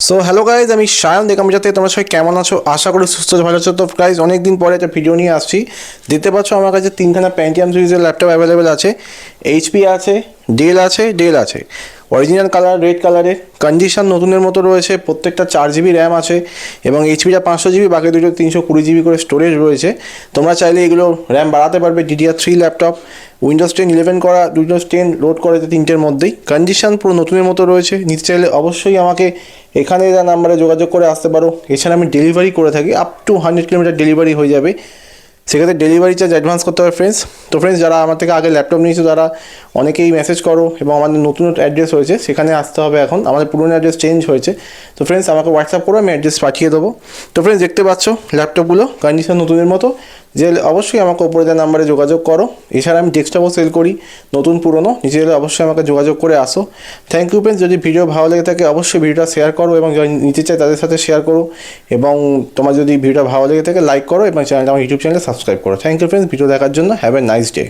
So hello guys, আমি সায়ন দেখাম যাতে তোমরা সবাই কেমন আছো, আশা করি সুস্থ ভালো আছো। তো গাইজ অনেক দিন পরে একটা ভিডিও নিয়ে আসছি। দেখতে পাচ্ছ আমার কাছে তিনখানা প্যান্টিয়াম সিরিজের ল্যাপটপ অ্যাভেলেবেল আছে। এইচপি আছে, ডেল আছে। অরিজিনাল কালার রেড কালারের, কন্ডিশন নতুনের মতো রয়েছে। প্রত্যেকটা 4 জিবি র্যাম আছে এবং এইচপিটা 500 জিবি, বাকি দুটো 320 জিবি করে স্টোরেজ রয়েছে। তোমরা চাইলে এগুলো র্যাম বাড়াতে পারবে। DDR3 ল্যাপটপ, উইন্ডোজ 10 11 করা, উইন্ডোজ 10 লোড করে তিনটের মধ্যেই। কন্ডিশন পুরো নতুনের মতো রয়েছে। নিতে চাইলে অবশ্যই আমাকে এখানে যা নাম্বারে যোগাযোগ করে আসতে পারো। এছাড়া আমি ডেলিভারি করে থাকি, আপ টু 100 কিলোমিটার ডেলিভারি হয়ে যাবে। সেক্ষেত্রে ডেলিভারি চার্জ অ্যাডভান্স করতে হবে ফ্রেন্ডস। তো ফ্রেন্ডস, যারা আমার থেকে আগে ল্যাপটপ নিয়েছো তারা অনেকেই মেসেজ করো এবং আমাদের নতুন অ্যাড্রেস হয়েছে, সেখানে আসতে হবে। এখন আমাদের পুরনো অ্যাড্রেস চেঞ্জ হয়েছে। তো ফ্রেন্ডস, আমাকে হোয়াটসঅ্যাপ করো, আমি অ্যাড্রেস পাঠিয়ে দেবো। তো ফ্রেন্ডস, দেখতে পাচ্ছ ল্যাপটপগুলো কন্ডিশন নতুনের মতো। যে অবশ্যই আমাকে ওপরে দেওয়া নাম্বারে যোগাযোগ করো। এছাড়া আমি ডেস্কটপও সেল করি, নতুন পুরনো। নিচে এলে অবশ্যই আমাকে যোগাযোগ করে আসো। Thank you friends. যদি ভিডিও ভালো লেগে থাকে অবশ্যই ভিডিওটা শেয়ার করো এবং যারা নিতে চায় তাদের সাথে শেয়ার করো। এবং তোমার যদি ভিডিওটা ভালো লেগে থাকে লাইক করো এবং চ্যানেলটা আমার ইউটিউব চ্যানেলে সাবস্ক্রাইব করো। থ্যাংক ইউ ফ্রেন্ডস ভিডিও দেখার জন্য। Have a nice day.